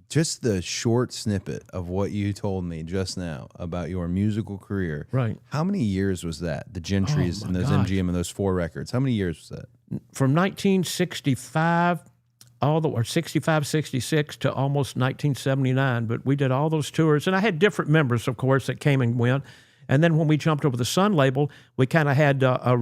just the short snippet of what you told me just now about your musical career. Right. How many years was that? The Gentries and those gosh. MGM and those 4 records. How many years was that? From 1965 or 65, 66 to almost 1979. But we did all those tours, and I had different members, of course, that came and went. And then when we jumped over the Sun label, we kind of had a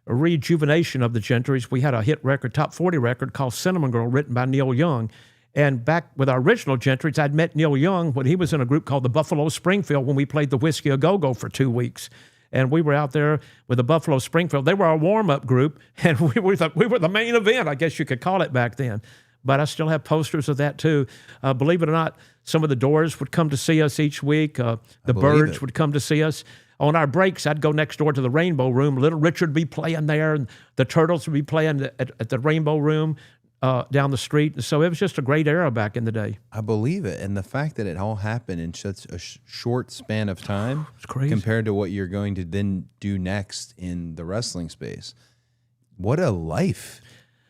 rejuvenation of the Gentries. We had a hit record, top 40 record called Cinnamon Girl, written by Neil Young. And back with our original Gentries, I'd met Neil Young when he was in a group called the Buffalo Springfield when we played the Whiskey A Go-Go for 2 weeks. And we were out there with the Buffalo Springfield. They were our warm-up group, and we were the main event, I guess you could call it back then. But I still have posters of that, too. Believe it or not, some of the Doors would come to see us each week. The Byrds would come to see us. On our breaks, I'd go next door to the Rainbow Room. Little Richard would be playing there, and the Turtles would be playing at the Rainbow Room down the street. So it was just a great era back in the day. I believe it. And the fact that it all happened in such a short span of time it's crazy. Compared to what you're going to then do next in the wrestling space. What a life.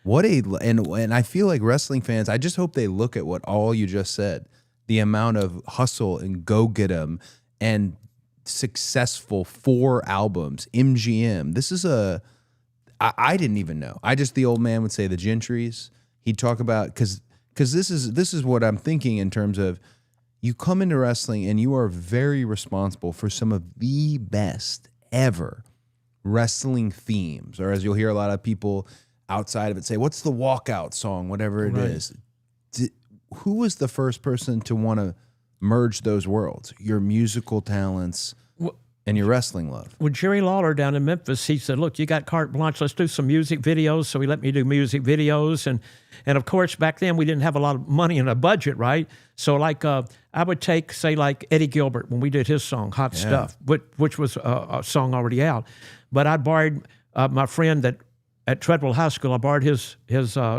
And I feel like wrestling fans, I just hope they look at what all you just said, the amount of hustle and go get 'em and successful 4 albums, MGM. This is I didn't even know. The old man would say the Gentries. He'd talk about, because this is what I'm thinking in terms of, you come into wrestling and you are very responsible for some of the best ever wrestling themes, or as you'll hear a lot of people outside of it say, what's the walkout song, whatever it is. Who was the first person to want to merge those worlds, your musical talents and your wrestling love? With Jerry Lawler down in Memphis, he said, look, you got carte blanche, let's do some music videos. So he let me do music videos. And of course, back then we didn't have a lot of money in a budget, right? So like I would take, say, like Eddie Gilbert when we did his song, Hot Stuff, which was a song already out. But I borrowed my friend at Treadwell High School, I borrowed his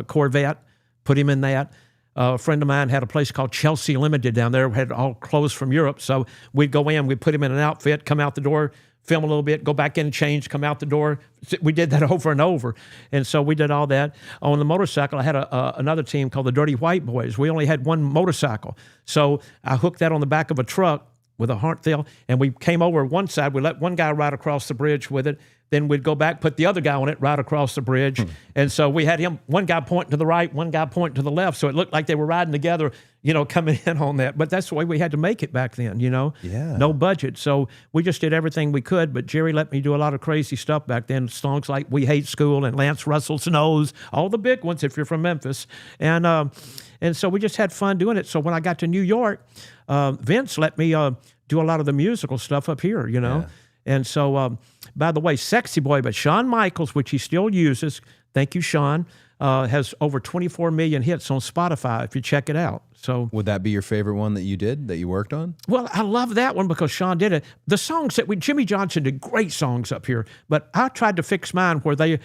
Corvette, put him in that. A friend of mine had a place called Chelsea Limited down there, had all clothes from Europe. So we'd go in, we'd put him in an outfit, come out the door, film a little bit, go back in, change, come out the door. We did that over and over. And so we did all that. On the motorcycle, I had another team called the Dirty White Boys. We only had one motorcycle. So I hooked that on the back of a truck with a Hart tail, and we came over one side. We let one guy ride across the bridge with it. Then we'd go back, put the other guy on it, right across the bridge. And so we had one guy pointing to the right, one guy pointing to the left. So it looked like they were riding together, coming in on that. But that's the way we had to make it back then, Yeah. No budget. So we just did everything we could. But Jerry let me do a lot of crazy stuff back then. Songs like We Hate School and Lance Russell Snows, all the big ones if you're from Memphis. And so we just had fun doing it. So when I got to New York, Vince let me do a lot of the musical stuff up here, Yeah. And so, by the way, Sexy Boy, but Shawn Michaels, which he still uses, thank you, Shawn, has over 24 million hits on Spotify if you check it out. So, would that be your favorite one that you worked on? Well, I love that one because Shawn did it. The songs Jimmy Johnson did great songs up here, but I tried to fix mine where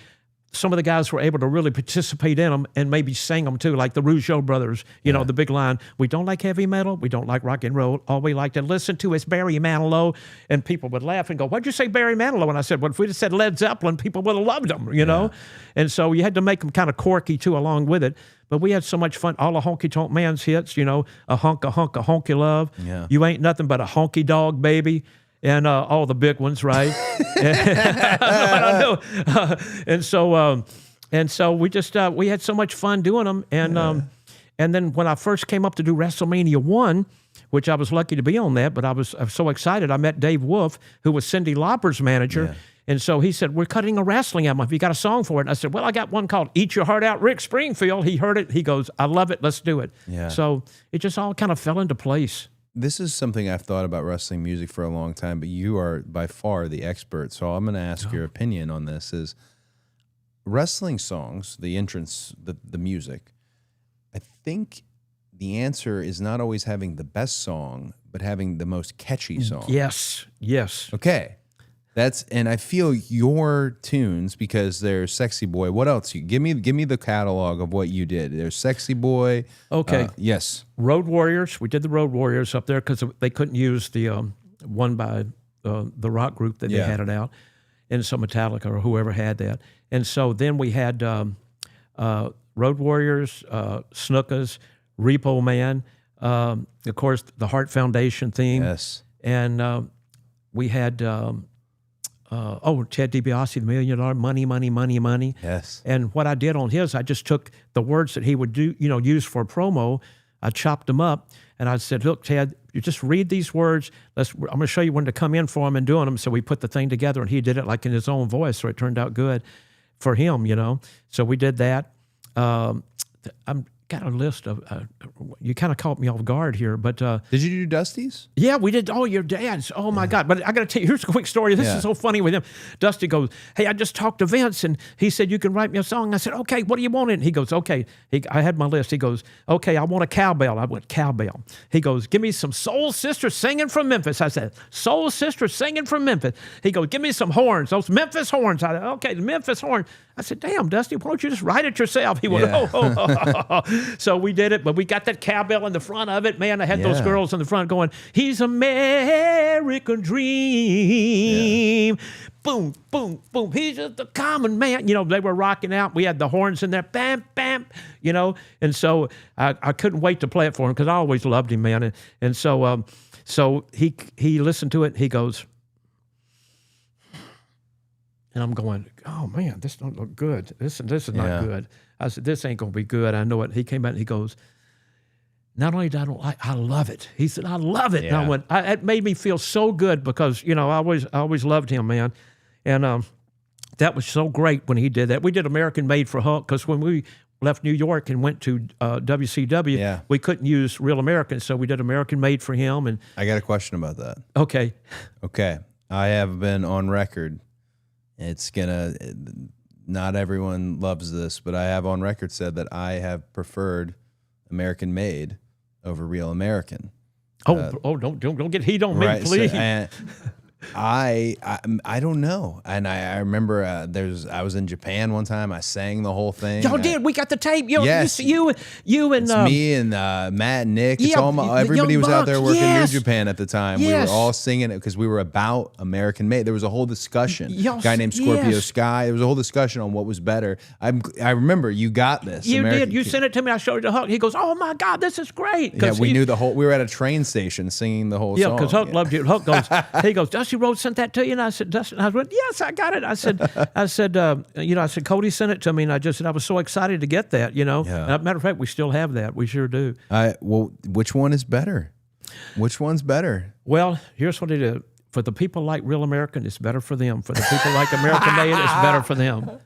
some of the guys were able to really participate in them and maybe sing them too, like the Rougeau brothers, the big line, we don't like heavy metal, we don't like rock and roll, all we like to listen to is Barry Manilow. And people would laugh and go, why'd you say Barry Manilow? And I said, well, if we'd have said Led Zeppelin, people would have loved them, know? And so you had to make them kind of quirky too along with it. But we had so much fun. All the Honky Tonk Man's hits, a hunk, a honky love. Yeah. You ain't nothing but a honky dog, baby. And all the big ones, right? And so we just we had so much fun doing them. And then when I first came up to do WrestleMania 1, which I was lucky to be on that, but I was so excited. I met Dave Wolf, who was Cyndi Lauper's manager. Yeah. And so he said, we're cutting a wrestling album. Have you got a song for it? And I said, well, I got one called Eat Your Heart Out, Rick Springfield. He heard it. He goes, I love it. Let's do it. Yeah. So it just all kind of fell into place. This is something I've thought about wrestling music for a long time, but you are by far the expert. So I'm going to ask your opinion on this. Is wrestling songs, the entrance, the music, I think the answer is not always having the best song, but having the most catchy song. Yes. Okay. And I feel your tunes, because there's Sexy Boy. What else? Give me the catalog of what you did. There's Sexy Boy. Okay. Yes. Road Warriors. We did the Road Warriors up there because they couldn't use the one by the rock group that they had it out, and so Metallica or whoever had that. And so then we had Road Warriors, Snookas, Repo Man, Of course, the Hart Foundation theme. Yes. And we had, Ted DiBiase, $1 million, money, money, money, money. Yes. And what I did on his, I just took the words that he would do, use for a promo. I chopped them up, and I said, look, Ted, you just read these words. I'm going to show you when to come in for them and doing them. So we put the thing together, and he did it like in his own voice, so it turned out good for him, So we did that. I'm got a list of, you kind of caught me off guard here, but. Did you do Dusty's? Yeah, we did. Oh, your dad's. Oh, my God. But I got to tell you, here's a quick story. This is so funny with him. Dusty goes, hey, I just talked to Vince, and he said, you can write me a song. I said, okay, what do you want? And he goes, okay. I had my list. He goes, okay, I want a cowbell. I went, cowbell. He goes, give me some Soul Sisters singing from Memphis. I said, Soul Sisters singing from Memphis. He goes, give me some horns, those Memphis horns. I said, okay, the Memphis horns. I said, damn, Dusty, why don't you just write it yourself? He went, oh. So we did it, but we got that cowbell in the front of it. Man, I had those girls in the front going, he's American dream. Yeah. Boom, boom, boom. He's just a common man. They were rocking out. We had the horns in there, bam, bam, And so I couldn't wait to play it for him because I always loved him, man. And so he listened to it. He goes, and I'm going, oh, man, this don't look good. This is not good. I said, this ain't going to be good. I know it. He came out and he goes, not only do I don't like, I love it. He said, I love it. Yeah. And I went, it made me feel so good because, I always loved him, man. And that was so great when he did that. We did American Made for Hulk because when we left New York and went to WCW, we couldn't use Real Americans, so we did American Made for him. And I got a question about that. Okay. I have been on record. Not everyone loves this, but I have on record said that I have preferred American Made over Real American. Don't get heat on me, please. So, I don't know, and I remember I was in Japan one time. I sang the whole thing. Y'all did. We got the tape. Yes, you and it's me and Matt and Nick. It's everybody was out there working New Japan at the time. We were all singing it because we were about American Made. There was a whole discussion. Guy named Scorpio Sky. There was a whole discussion on what was better. I remember you got this. You did. You sent it to me. I showed it to Huck. He goes, "Oh my God, this is great." Yeah, we knew the whole. We were at a train station singing the whole song. Yeah, because Huck loved you. Huck goes, he goes, Dusty Rhodes sent that to you, and I said, Dustin. I went, yes, I got it. I said, Cody sent it to me, and I was so excited to get that. Yeah. As a matter of fact, we still have that. We sure do. Well, which one is better? Which one's better? Well, here's what it is. For the people like Real American, it's better for them. For the people like American Made, it's better for them.